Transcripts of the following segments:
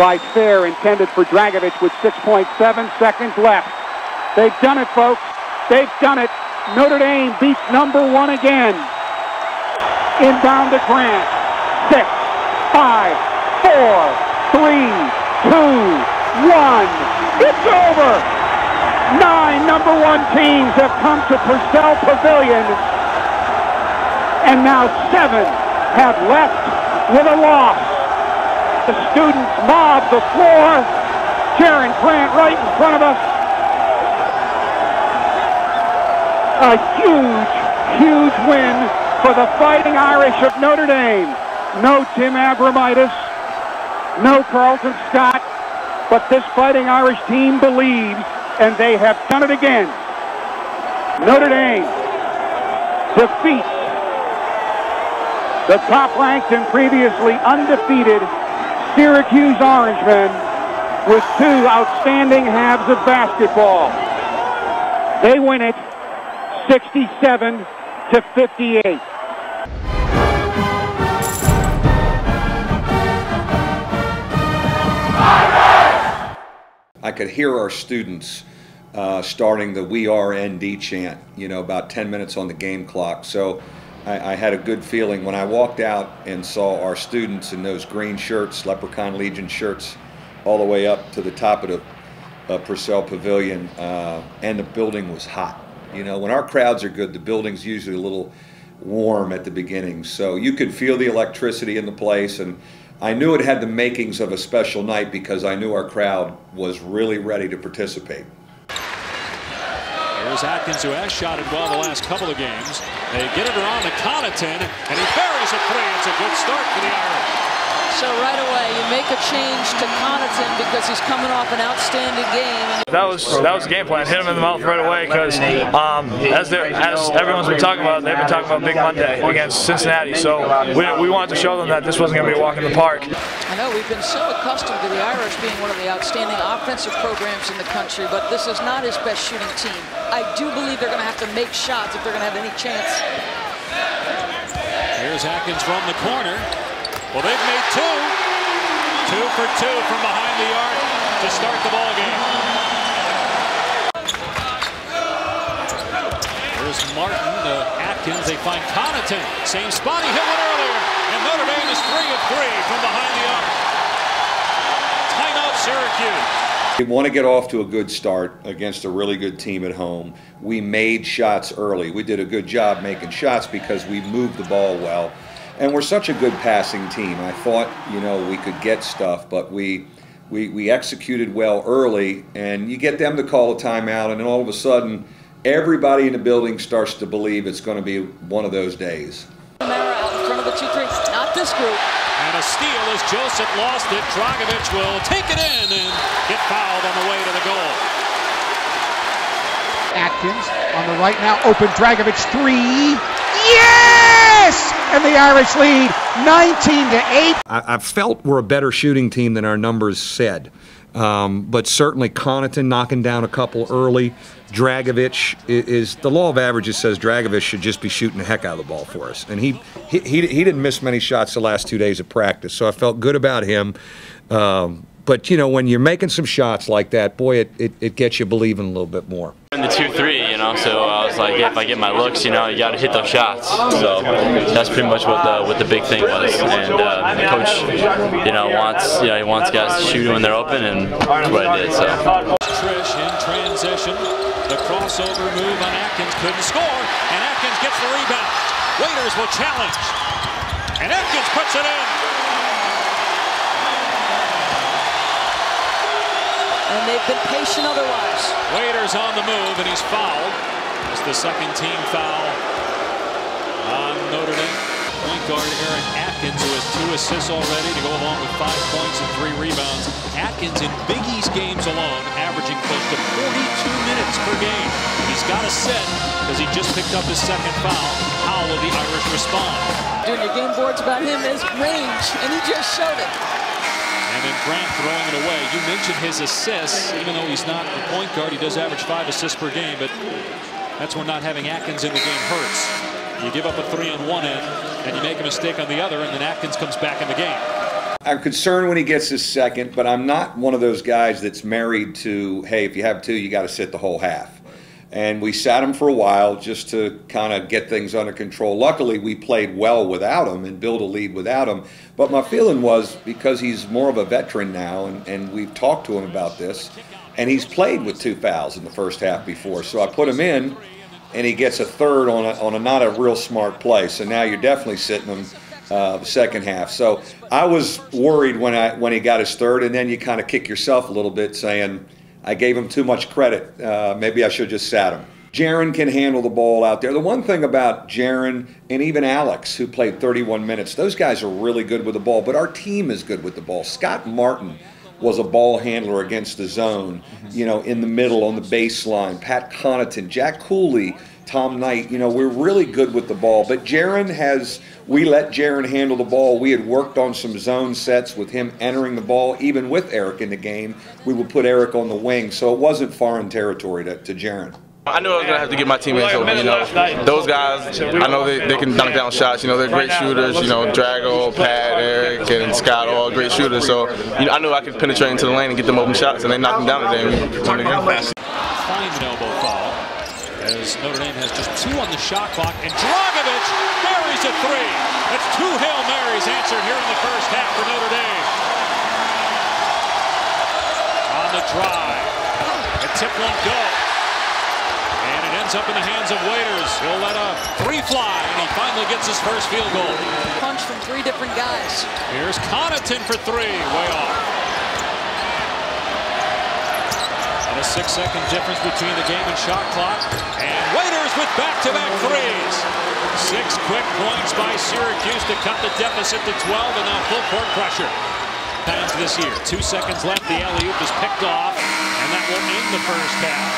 by Fair, intended for Dragovich with 6.7 seconds left. They've done it, folks. They've done it. Notre Dame beats #1 again. Inbound to Grant. 6, 5, 4, 3, 2, 1. It's over. 9 #1 teams have come to Purcell Pavilion, and now 7 have left with a loss. The students mob the floor. Jaron Grant right in front of us. A huge, huge win for the Fighting Irish of Notre Dame. No Tim Abramitis, no Carlton Scott, but this Fighting Irish team believes, and they have done it again. Notre Dame defeats the top-ranked and previously undefeated Syracuse Orangemen with 2 outstanding halves of basketball. They win it 67-58. I could hear our students starting the "We Are ND" chant, you know, about 10 minutes on the game clock. So I had a good feeling when I walked out and saw our students in those green shirts, Leprechaun Legion shirts, all the way up to the top of the Purcell Pavilion, and the building was hot. You know, when our crowds are good, the building's usually a little warm at the beginning. So you could feel the electricity in the place, and I knew it had the makings of a special night because I knew our crowd was really ready to participate. Here's Atkins, who has shot it well the last couple of games. They get it around to Connaughton, and he buries a 3. It's a good start for the Irish. So right away, you make a change to Connaughton because he's coming off an outstanding game. That was the game plan. Hit him in the mouth right away because as everyone's been talking about, they've been talking about Big Monday against Cincinnati. So we wanted to show them that this wasn't going to be a walk in the park. I know we've been so accustomed to the Irish being one of the outstanding offensive programs in the country, but this is not his best shooting team. I do believe they're going to have to make shots if they're going to have any chance. Here's Atkins from the corner. Well, they've made 2. 2 for 2 from behind the arc to start the ball game. Here's Martin to Atkins. They find Connaughton. Same spot. He hit one earlier. And Notre Dame is 3 of 3 from behind the arc. Timeout, Syracuse. We want to get off to a good start against a really good team at home. We made shots early. We did a good job making shots because we moved the ball well. And we're such a good passing team. I thought, you know, we could get stuff, but we executed well early, and you get them to call a timeout, and then all of a sudden, everybody in the building starts to believe it's going to be one of those days. Mara out in front of the 2-3. Not this group. And a steal as Joseph lost it. Dragovich will take it in and get fouled on the way to the goal. Atkins on the right now, open Dragovich 3. Yes! And the Irish lead 19-8. I felt we're a better shooting team than our numbers said. But certainly Connaughton knocking down a couple early. Dragovich is the law of averages says Dragovich should just be shooting the heck out of the ball for us. And he didn't miss many shots the last 2 days of practice, so I felt good about him. But, you know, when you're making some shots like that, boy, it gets you believing a little bit more. In the 2-3, you know, so I was like, yeah, if I get my looks, you know, you got to hit those shots. So that's pretty much what the big thing was. And the coach, you know, he wants guys to shoot when they're open, and that's what I did. So. Trish in transition, the crossover move on Atkins, couldn't score, and Atkins gets the rebound. Waiters will challenge, and Atkins puts it in. And they've been patient otherwise. Waiters on the move, and he's fouled. It's the second team foul on Notre Dame. Point guard Aaron Atkins, who has 2 assists already to go along with 5 points and 3 rebounds. Atkins in Big East games alone, averaging close to 42 minutes per game. He's got a set because he just picked up his second foul. How will the Irish respond? Doing your game boards about him is range, and he just showed it. And then Grant throwing it away. You mentioned his assists. Even though he's not a point guard, he does average 5 assists per game, but that's when not having Atkins in the game hurts. You give up a 3 on one end, and you make a mistake on the other, and then Atkins comes back in the game. I'm concerned when he gets his second, but I'm not one of those guys that's married to, hey, if you have two, you got to sit the whole half. And we sat him for a while just to kind of get things under control. Luckily, we played well without him and built a lead without him. But my feeling was, because he's more of a veteran now, and we've talked to him about this, and he's played with 2 fouls in the first half before. So I put him in, and he gets a third on a not a real smart play. So now you're definitely sitting him the second half. So I was worried when he got his third, and then you kind of kick yourself a little bit saying, I gave him too much credit. Maybe I should have just sat him. Jaren can handle the ball out there. The one thing about Jaren and even Alex, who played 31 minutes, those guys are really good with the ball, but our team is good with the ball. Scott Martin was a ball handler against the zone, you know, in the middle, on the baseline. Pat Connaughton, Jack Cooley, Tom Knight, you know, we're really good with the ball. But Jaren we let Jaren handle the ball. We had worked on some zone sets with him entering the ball. Even with Eric in the game, we would put Eric on the wing. So it wasn't foreign territory to Jaren. I knew I was going to have to get my teammates open, you know. Those guys, I know they can dunk down shots. You know, they're great shooters. You know, Drago, Pat, Eric, and Scott, all great shooters. So you know, I knew I could penetrate into the lane and get them open shots, and they knocked them down today and won the game. Finds an elbow foul, as Notre Dame has just 2 on the shot clock, and Dragovich buries a 3. That's 2 Hail Marys answered here in the first half for Notre Dame. On the drive, a tip won't go. And it ends up in the hands of Waiters. He'll let a 3 fly, and he finally gets his first field goal. Punch from 3 different guys. Here's Connaughton for 3, way off. And a 6-second difference between the game and shot clock. And Waiters with back-to-back 3s. 6 quick points by Syracuse to cut the deficit to 12, and now full court pressure. Times this year. 2 seconds left. The alley-oop is picked off, and that will end the first half.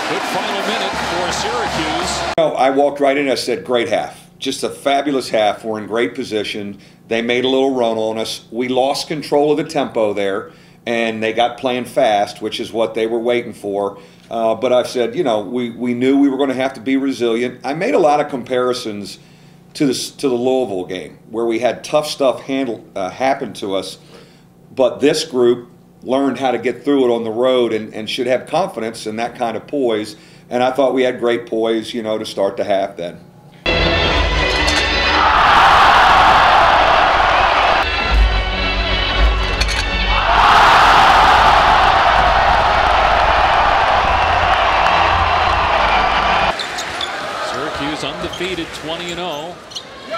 Good final minute for Syracuse. You know, I walked right in and I said, great half. Just a fabulous half. We're in great position. They made a little run on us. We lost control of the tempo there, and they got playing fast, which is what they were waiting for. But I've said, you know, we knew we were going to have to be resilient. I made a lot of comparisons to the Louisville game, where we had tough stuff happen to us, but this group learned how to get through it on the road and should have confidence in that kind of poise. And I thought we had great poise, you know, to start the half then. Syracuse undefeated, 20-0.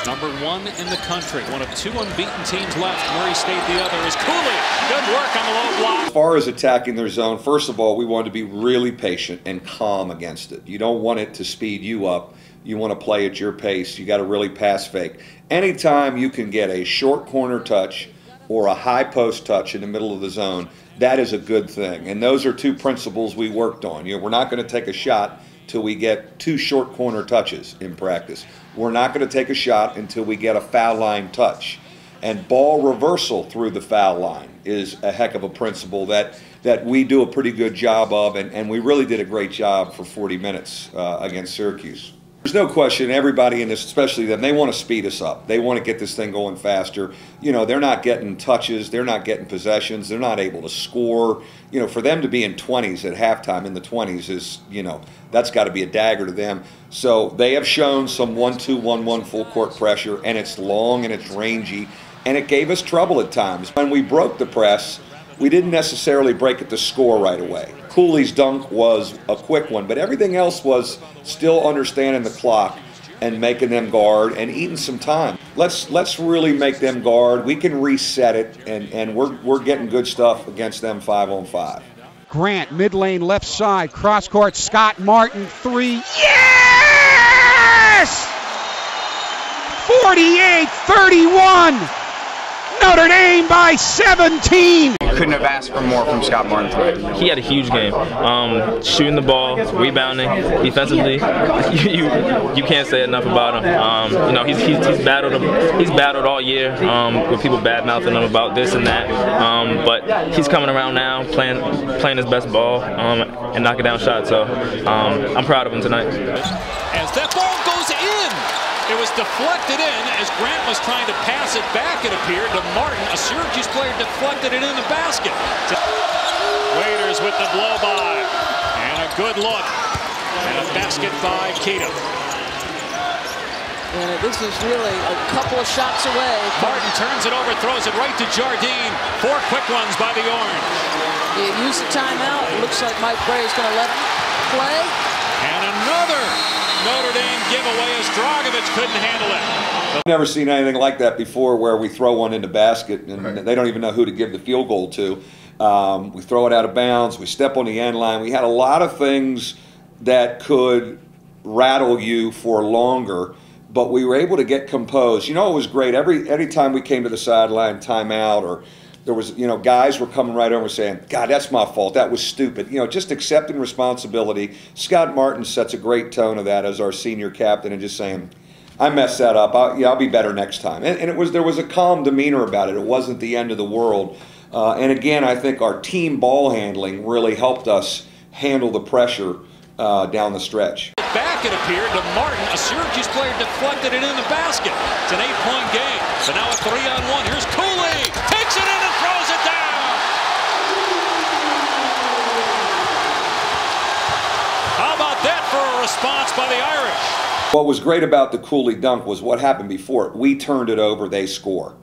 Number 1 in the country. One of 2 unbeaten teams left. Murray State the other is Cooley. Good work on the low block. As far as attacking their zone, first of all, we wanted to be really patient and calm against it. You don't want it to speed you up. You want to play at your pace. You got to really pass fake. Anytime you can get a short corner touch or a high post touch in the middle of the zone, that is a good thing. And those are 2 principles we worked on. You know, we're not going to take a shot till we get 2 short corner touches in practice. We're not going to take a shot until we get a foul line touch. And ball reversal through the foul line is a heck of a principle that we do a pretty good job of, and we really did a great job for 40 minutes against Syracuse. There's no question, everybody in this, especially them, they want to speed us up. They want to get this thing going faster. You know, they're not getting touches, they're not getting possessions, they're not able to score. You know, for them to be in 20s at halftime, in the 20s is, you know, that's got to be a dagger to them. So they have shown some 1-2, 1-1 full court pressure, and it's long and it's rangy, and it gave us trouble at times. When we broke the press, we didn't necessarily break it to score right away. Cooley's dunk was a quick one, but everything else was still understanding the clock and making them guard and eating some time. Let's really make them guard. We can reset it, and we're getting good stuff against them 5-on-5. Grant, mid lane, left side, cross court, Scott Martin, 3. Yes! 48-31. Notre Dame by 17. Couldn't have asked for more from Scott Martin tonight. He had a huge game. Shooting the ball, rebounding, defensively. You can't say enough about him. You know, he's battled all year with people bad mouthing him about this and that. But he's coming around now, playing his best ball and knocking down shots. So I'm proud of him tonight. As that ball goes in, it was deflected in as Grant was trying to pass it back, it appeared, to Martin. A Syracuse player deflected it in the basket. Waiters with the blow-by. And a good look. And a basket by Keatum. And this is really a couple of shots away. Martin turns it over, throws it right to Jardine. 4 quick ones by the Orange. He used the timeout. It looks like Mike Brey is going to let him play. And another Notre Dame giveaway as Dragovic couldn't handle it. I've never seen anything like that before, where we throw one in the basket and they don't even know who to give the field goal to. We throw it out of bounds. We step on the end line. We had a lot of things that could rattle you for longer, but we were able to get composed. You know, it was great. Every time we came to the sideline, timeout, or there was, you know, guys were coming right over saying, God, that's my fault. That was stupid. You know, just accepting responsibility. Scott Martin sets a great tone of that as our senior captain, and just saying, I messed that up. I'll be better next time. And there was a calm demeanor about it. It wasn't the end of the world. And again, I think our team ball handling really helped us handle the pressure down the stretch. Back, it appeared, to Martin. A Syracuse player deflected it in the basket. It's an 8-point game. So now a 3-on-1. Here's Cooley. Takes it in and throws it down. How about that for a response by the Irish? What was great about the Cooley dunk was what happened before it. We turned it over, they score.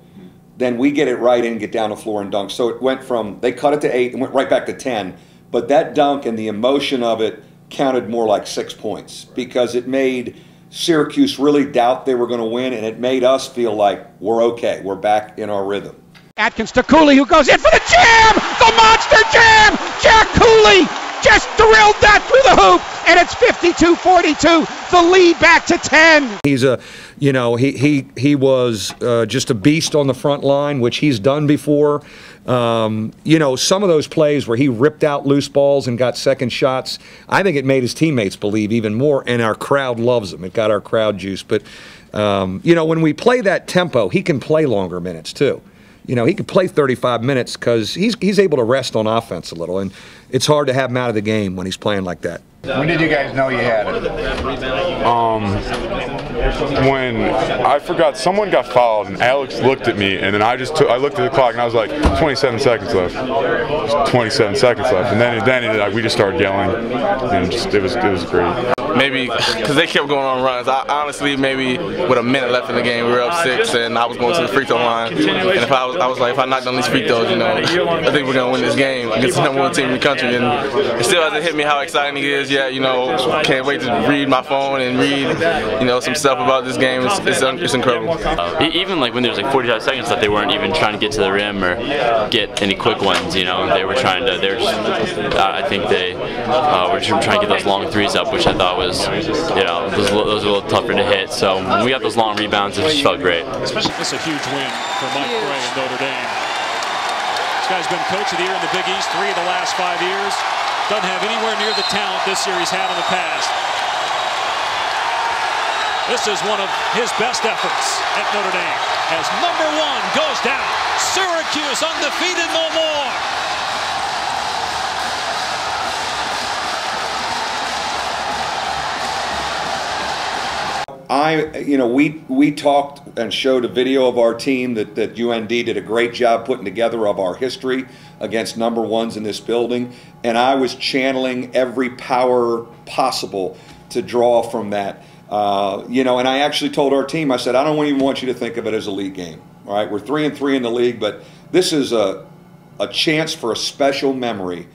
Then we get it right in, get down the floor and dunk. So it went from, they cut it to 8 and went right back to 10. But that dunk and the emotion of it counted more like 6 points, because it made Syracuse really doubt they were going to win, and it made us feel like we're okay. We're back in our rhythm. Atkins to Cooley, who goes in for the jam! The monster jam! Jack Cooley just drilled that through the hoop, and it's 52-42. The lead back to 10. He's a, you know, he was just a beast on the front line, which he's done before. You know, some of those plays where he ripped out loose balls and got second shots, I think it made his teammates believe even more, and our crowd loves him. It got our crowd juice. But, you know, when we play that tempo, he can play longer minutes too. You know, he could play 35 minutes because he's able to rest on offense a little, and it's hard to have him out of the game when he's playing like that. When did you guys know you had it? When I forgot, someone got fouled, and Alex looked at me, and then I looked at the clock, and I was like, 27 seconds left. 27 seconds left, and then we just started yelling, and it was great. Maybe because they kept going on runs. I honestly, maybe with a minute left in the game, we were up 6, and I was going to the free throw line. And if I was like, if I knock down these free throws, you know, I think we're gonna win this game against the #1 team in the country. And it still hasn't hit me how exciting he is yet. You know, can't wait to read my phone and read, you know, some stuff about this game. It's incredible. Even like when there's like 45 seconds left, they weren't even trying to get to the rim or get any quick ones. You know, they were trying to. They're just. I think they were just trying to get those long threes up, which I thought was, you know, those were a little tougher to hit. So when we got those long rebounds, it just felt great. It's a huge win for Mike Brey and Notre Dame. This guy's been Coach of the Year in the Big East 3 of the last 5 years. Doesn't have anywhere near the talent this year he's had in the past. This is one of his best efforts at Notre Dame. As #1 goes down, Syracuse undefeated no more. You know, we talked and showed a video of our team that UND did a great job putting together of our history against #1s in this building, and I was channeling every power possible to draw from that. You know, and I actually told our team, I said, I don't even want you to think of it as a league game. All right, we're 3-3 in the league, but this is a chance for a special memory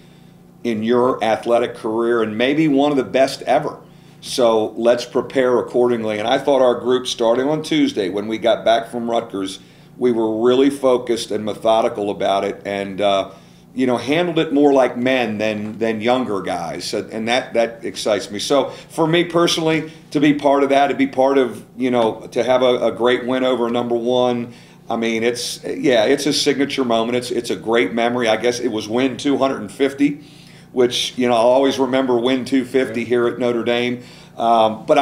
in your athletic career, and maybe one of the best ever. So let's prepare accordingly. And I thought our group, starting on Tuesday when we got back from Rutgers, we were really focused and methodical about it, and you know, handled it more like men than younger guys, and that excites me. So for me personally, to be part of that, to be part of, you know, to have a great win over #1, I mean, it's a signature moment. It's a great memory. I guess it was win 250. Which, you know, I'll always remember win 250 here at Notre Dame. But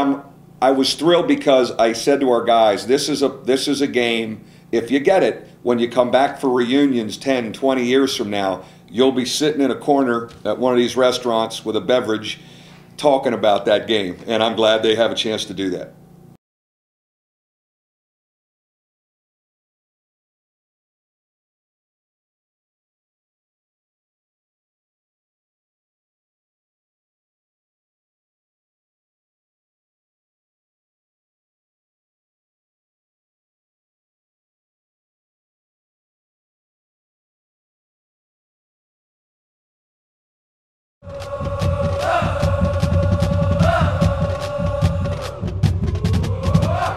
I was thrilled because I said to our guys, this is a game, if you get it, when you come back for reunions 10, 20 years from now, you'll be sitting in a corner at one of these restaurants with a beverage talking about that game. And I'm glad they have a chance to do that. Dame.